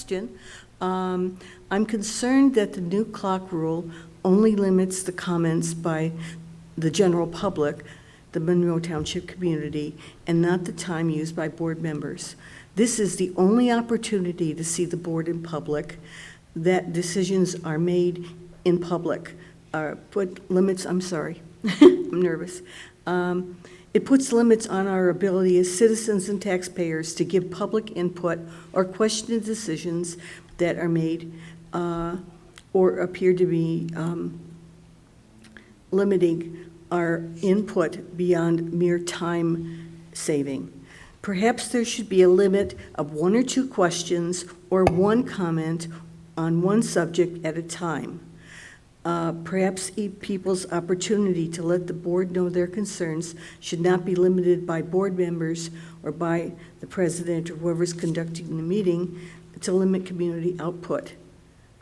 question. I'm concerned that the new clock rule only limits the comments by the general public, the Monroe Township community, and not the time used by board members. This is the only opportunity to see the board in public, that decisions are made in public. Put limits, I'm sorry, I'm nervous. It puts limits on our ability as citizens and taxpayers to give public input or question the decisions that are made or appear to be limiting our input beyond mere time saving. Perhaps there should be a limit of 1 or 2 questions or 1 comment on one subject at a time. Perhaps people's opportunity to let the board know their concerns should not be limited by board members or by the president or whoever's conducting the meeting to limit community output.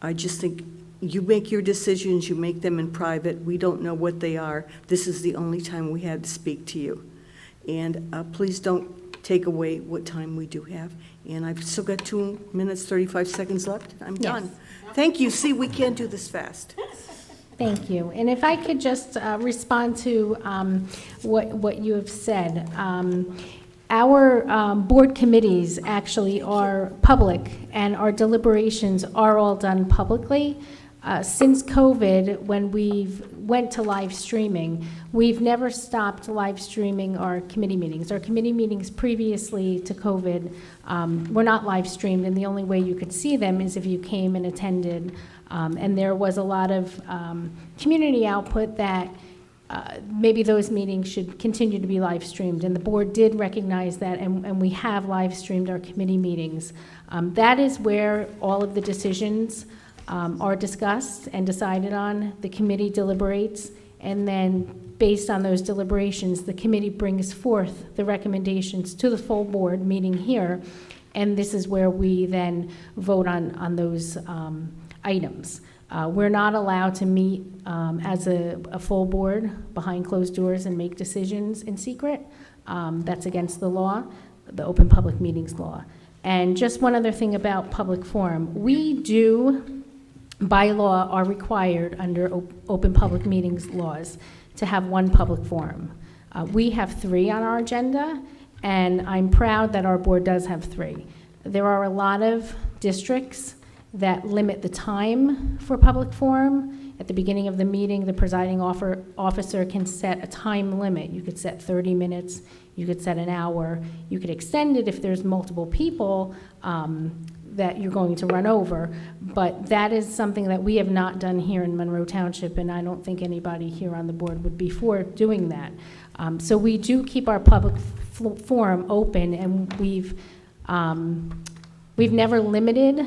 I just think you make your decisions, you make them in private. We don't know what they are. This is the only time we had to speak to you. And please don't take away what time we do have. And I've still got 2 minutes, 35 seconds left. I'm done. Thank you. See, we can't do this fast. Thank you. And if I could just respond to what you have said. Our board committees actually are public, and our deliberations are all done publicly. Since COVID, when we've went to live streaming, we've never stopped live streaming our committee meetings. Our committee meetings previously to COVID were not live streamed, and the only way you could see them is if you came and attended. And there was a lot of community output that maybe those meetings should continue to be live streamed. And the board did recognize that, and we have live streamed our committee meetings. That is where all of the decisions are discussed and decided on. The committee deliberates, and then based on those deliberations, the committee brings forth the recommendations to the full board meeting here, and this is where we then vote on those items. We're not allowed to meet as a full board behind closed doors and make decisions in secret. That's against the law, the Open Public Meetings Law. And just one other thing about public forum. We do, by law, are required under open public meetings laws to have 1 public forum. We have 3 on our agenda, and I'm proud that our board does have 3. There are a lot of districts that limit the time for public forum. At the beginning of the meeting, the presiding officer can set a time limit. You could set 30 minutes, you could set an hour, you could extend it if there's multiple people that you're going to run over, but that is something that we have not done here in Monroe Township, and I don't think anybody here on the board would be for doing that. So we do keep our public forum open, and we've never limited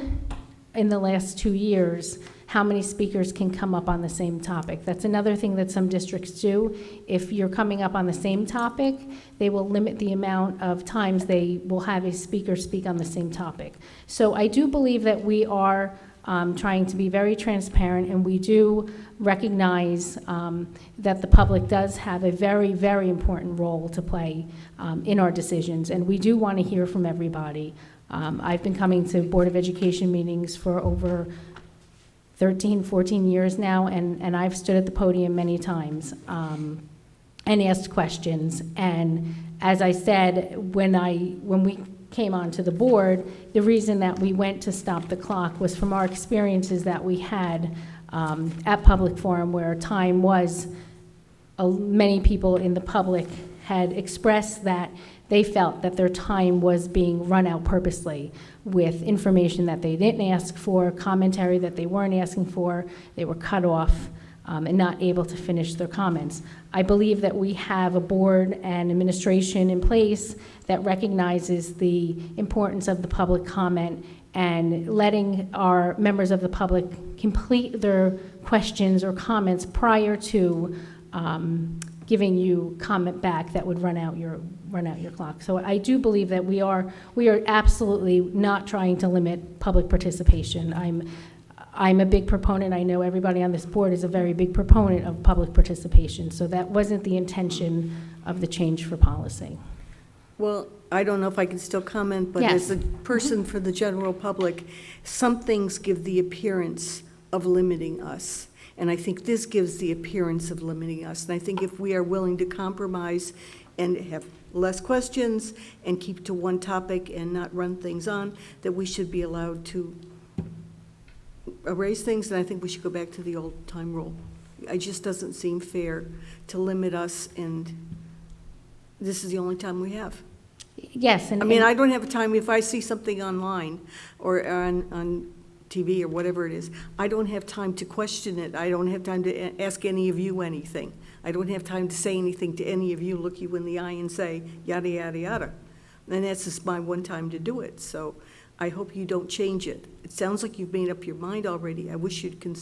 in the last 2 years how many speakers can come up on the same topic. That's another thing that some districts do. If you're coming up on the same topic, they will limit the amount of times they will have a speaker speak on the same topic. So I do believe that we are trying to be very transparent, and we do recognize that the public does have a very, very important role to play in our decisions, and we do want to hear from everybody. I've been coming to Board of Education meetings for over 13, 14 years now, and I've stood at the podium many times and asked questions. And as I said, when we came onto the board, the reason that we went to stop the clock was from our experiences that we had at public forum, where time was, many people in the public had expressed that they felt that their time was being run out purposely with information that they didn't ask for, commentary that they weren't asking for, they were cut off and not able to finish their comments. I believe that we have a board and administration in place that recognizes the importance of the public comment and letting our members of the public complete their questions or comments prior to giving you comment back that would run out your clock. So I do believe that we are absolutely not trying to limit public participation. I'm a big proponent. I know everybody on this board is a very big proponent of public participation. So that wasn't the intention of the change for policy. Well, I don't know if I can still comment, but Yes. as a person for the general public, some things give the appearance of limiting us. And I think this gives the appearance of limiting us. And I think if we are willing to compromise and have less questions and keep to one topic and not run things on, that we should be allowed to erase things, and I think we should go back to the old time rule. It just doesn't seem fair to limit us, and this is the only time we have. Yes, and. I mean, I don't have time, if I see something online or on TV or whatever it is, I don't have time to question it. I don't have time to ask any of you anything. I don't have time to say anything to any of you, look you in the eye and say, yada, yada, yada. And that's just my one time to do it. So I hope you don't change it. It sounds like you've made up your mind already. I wish you'd consider